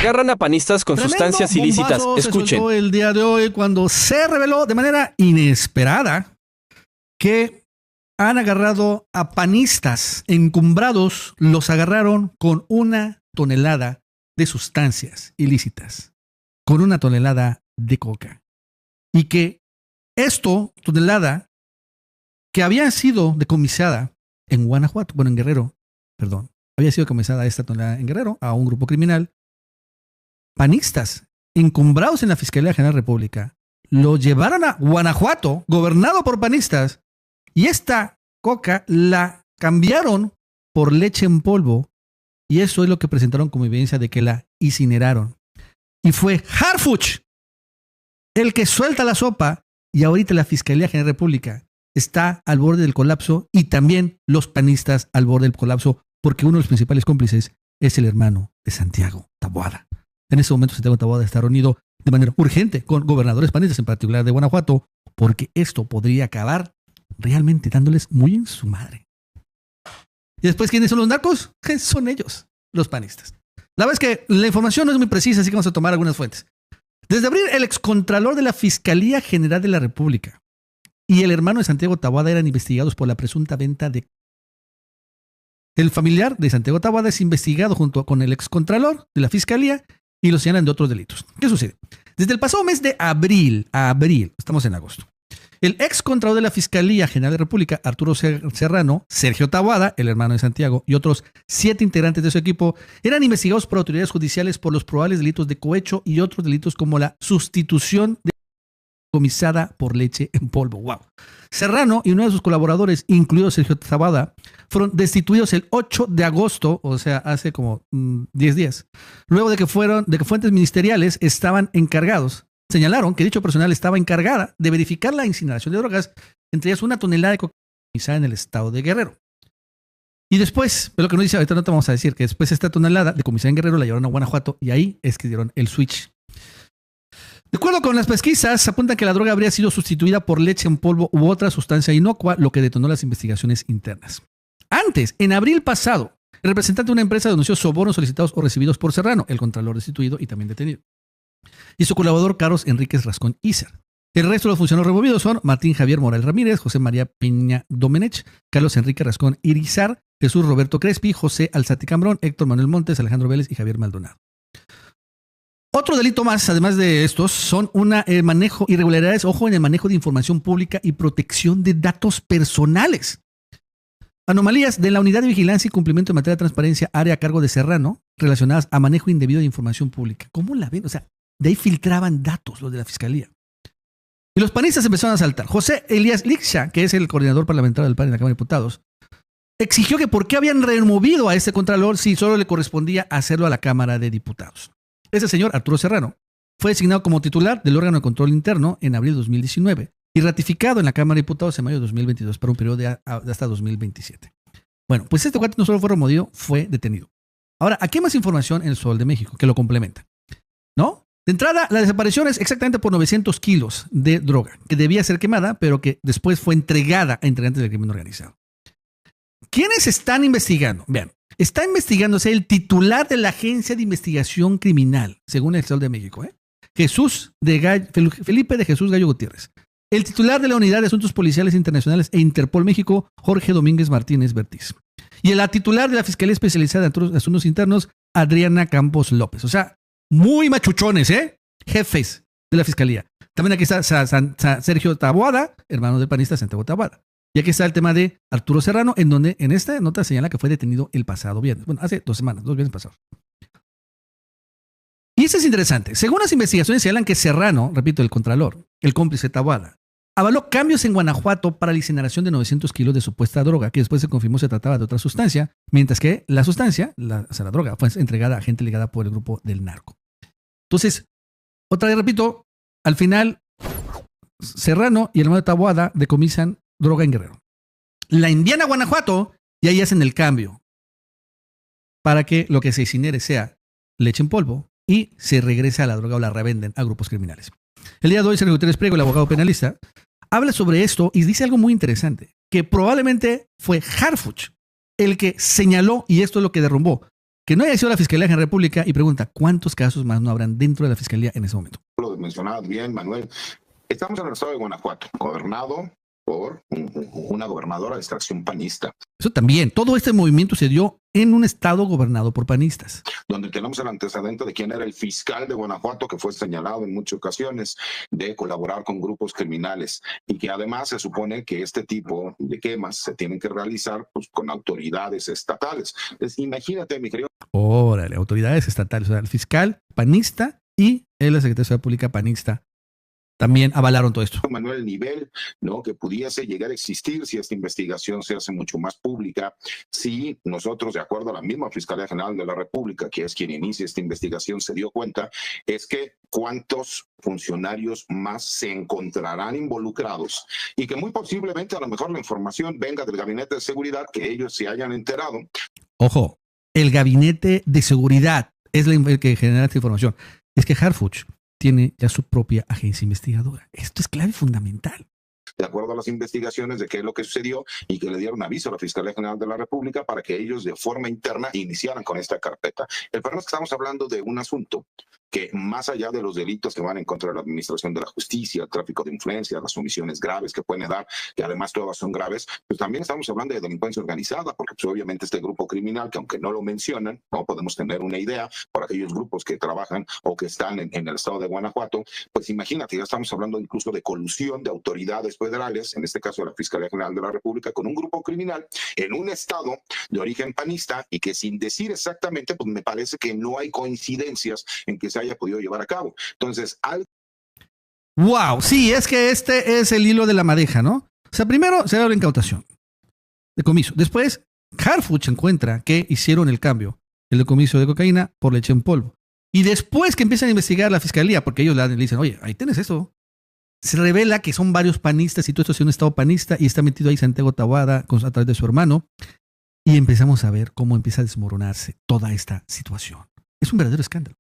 Agarran a panistas con Tremendo sustancias ilícitas. bombazo Escuchen. se soltó el día de hoy cuando se reveló de manera inesperada que han agarrado a panistas encumbrados, los agarraron con 1 tonelada de sustancias ilícitas, con 1 tonelada de coca. Y que tonelada que había sido decomisada en Guanajuato, bueno, en Guerrero, perdón, había sido decomisada esta tonelada en Guerrero a un grupo criminal. Panistas encumbrados en la Fiscalía General de la República lo llevaron a Guanajuato, gobernado por panistas, y esta coca la cambiaron por leche en polvo, y eso es lo que presentaron como evidencia de que la incineraron. Y fue Harfuch el que suelta la sopa, y ahorita la Fiscalía General de la República está al borde del colapso, y también los panistas al borde del colapso, porque uno de los principales cómplices es el hermano de Santiago Taboada. En ese momento Santiago Taboada está reunido de manera urgente con gobernadores panistas, en particular de Guanajuato, porque esto podría acabar realmente dándoles muy en su madre. ¿Y después quiénes son los narcos? Son ellos, los panistas. La verdad es que la información no es muy precisa, así que vamos a tomar algunas fuentes. Desde abril, el excontralor de la Fiscalía General de la República y el hermano de Santiago Taboada eran investigados por la presunta venta de... El familiar de Santiago Taboada es investigado junto con el excontralor de la Fiscalía y lo señalan de otros delitos. ¿Qué sucede? Desde el pasado mes de abril, estamos en agosto, el excontralor de la Fiscalía General de la República, Arturo Serrano, Sergio Taboada, el hermano de Santiago, y otros 7 integrantes de su equipo, eran investigados por autoridades judiciales por los probables delitos de cohecho y otros delitos como la sustitución de decomisada por leche en polvo. ¡Wow! Serrano y uno de sus colaboradores, incluido Sergio Taboada, fueron destituidos el 8 de agosto, o sea, hace como 10 días, luego de que fuentes ministeriales estaban encargados. Señalaron que dicho personal estaba encargada de verificar la incineración de drogas, entre ellas 1 tonelada de cocaína decomisada en el estado de Guerrero. Y después, lo que nos dice, ahorita no te vamos a decir, que después esta tonelada decomisada en Guerrero la llevaron a Guanajuato y ahí es que dieron el switch. De acuerdo con las pesquisas, apuntan que la droga habría sido sustituida por leche en polvo u otra sustancia inocua, lo que detonó las investigaciones internas. Antes, en abril pasado, el representante de una empresa denunció sobornos solicitados o recibidos por Serrano, el contralor destituido y también detenido, y su colaborador Carlos Enríquez Rascón Iser. El resto de los funcionarios removidos son Martín Javier Morales Ramírez, José María Peña Domenech, Carlos Enrique Rascón Irizar, Jesús Roberto Crespi, José Alzati Cambrón, Héctor Manuel Montes, Alejandro Vélez y Javier Maldonado. Otro delito más, además de estos, son manejo irregularidades, ojo, en el manejo de información pública y protección de datos personales. Anomalías de la Unidad de Vigilancia y Cumplimiento en materia de transparencia, área a cargo de Serrano, relacionadas a manejo indebido de información pública. ¿Cómo la ven? O sea, de ahí filtraban datos los de la Fiscalía. Y los panistas empezaron a saltar. José Elías Lixa, que es el coordinador parlamentario del PAN en la Cámara de Diputados, exigió que por qué habían removido a este contralor si solo le correspondía hacerlo a la Cámara de Diputados. Ese señor, Arturo Serrano, fue designado como titular del órgano de control interno en abril de 2019 y ratificado en la Cámara de Diputados en mayo de 2022 para un periodo de hasta 2027. Bueno, pues este cuate no solo fue removido, fue detenido. Ahora, aquí hay más información en el Sol de México que lo complementa, ¿no? De entrada, la desaparición es exactamente por 900 kilos de droga que debía ser quemada, pero que después fue entregada a integrantes del crimen organizado. ¿Quiénes están investigando? Vean, está investigándose el titular de la Agencia de Investigación Criminal, según el Sol de México, Felipe de Jesús Gallo Gutiérrez. El titular de la Unidad de Asuntos Policiales Internacionales e Interpol México, Jorge Domínguez Martínez Bertiz. Y la titular de la Fiscalía Especializada en Asuntos Internos, Adriana Campos López. O sea, muy machuchones, jefes de la Fiscalía. También aquí está Sergio Taboada, hermano del panista Santiago Taboada. Y aquí está el tema de Arturo Serrano, en donde en esta nota señala que fue detenido el pasado viernes. Bueno, hace 2 semanas, 2 viernes pasados. Y esto es interesante. Según las investigaciones señalan que Serrano, repito, el contralor, el cómplice Taboada, avaló cambios en Guanajuato para la incineración de 900 kilos de supuesta droga, que después se confirmó se trataba de otra sustancia, mientras que la sustancia, la droga, fue entregada a gente ligada por el grupo del narco. Entonces, otra vez repito, al final, Serrano y el hermano de Taboada decomisan droga en Guerrero. La envían a Guanajuato y ahí hacen el cambio para que lo que se incinere sea leche en polvo y se regresa a la droga o la revenden a grupos criminales. El día de hoy, Sergio Gutiérrez Priego, el abogado penalista, habla sobre esto y dice algo muy interesante, que probablemente fue Harfuch el que señaló, y esto es lo que derrumbó, que no haya sido la Fiscalía General de la República y pregunta, ¿cuántos casos más no habrán dentro de la Fiscalía en ese momento? Lo mencionabas bien, Manuel. Estamos en el estado de Guanajuato, gobernado por una gobernadora de extracción panista. Eso también, todo este movimiento se dio en un estado gobernado por panistas. Donde tenemos el antecedente de quién era el fiscal de Guanajuato, que fue señalado en muchas ocasiones de colaborar con grupos criminales, y que además se supone que este tipo de quemas se tienen que realizar pues, con autoridades estatales. Entonces, imagínate, mi querido. Órale, autoridades estatales, o sea, el fiscal panista y la Secretaría de Seguridad Pública panista también avalaron todo esto. Manuel, el nivel, ¿no?, que pudiese llegar a existir si esta investigación se hace mucho más pública, si nosotros, de acuerdo a la misma Fiscalía General de la República, que es quien inicia esta investigación, se dio cuenta, es que cuántos funcionarios más se encontrarán involucrados y que muy posiblemente a lo mejor la información venga del Gabinete de Seguridad, que ellos se hayan enterado. Ojo, el Gabinete de Seguridad es el que genera esta información. Es que Harfuch tiene ya su propia agencia investigadora. Esto es clave fundamental. De acuerdo a las investigaciones de qué es lo que sucedió y que le dieron aviso a la Fiscalía General de la República para que ellos de forma interna iniciaran con esta carpeta. El problema es que estamos hablando de un asunto que más allá de los delitos que van en contra de la administración de la justicia, el tráfico de influencia, las omisiones graves que pueden dar, que además todas son graves, pues también estamos hablando de delincuencia organizada, porque pues, obviamente este grupo criminal, que aunque no lo mencionan, no podemos tener una idea por aquellos grupos que trabajan o que están en el estado de Guanajuato, pues imagínate, ya estamos hablando incluso de colusión de autoridades federales, en este caso de la Fiscalía General de la República, con un grupo criminal en un estado de origen panista y que sin decir exactamente, pues me parece que no hay coincidencias en que se haya podido llevar a cabo. Entonces, wow, sí, es que este es el hilo de la madeja, ¿no? O sea, primero se da la incautación, decomiso. Después, Harfuch encuentra que hicieron el cambio, el decomiso de cocaína por leche en polvo. Y después que empiezan a investigar la fiscalía, porque ellos le dicen, oye, ahí tienes eso. Se revela que son varios panistas y todo esto es un estado panista y está metido ahí Santiago Taboada a través de su hermano. Y empezamos a ver cómo empieza a desmoronarse toda esta situación. Es un verdadero escándalo.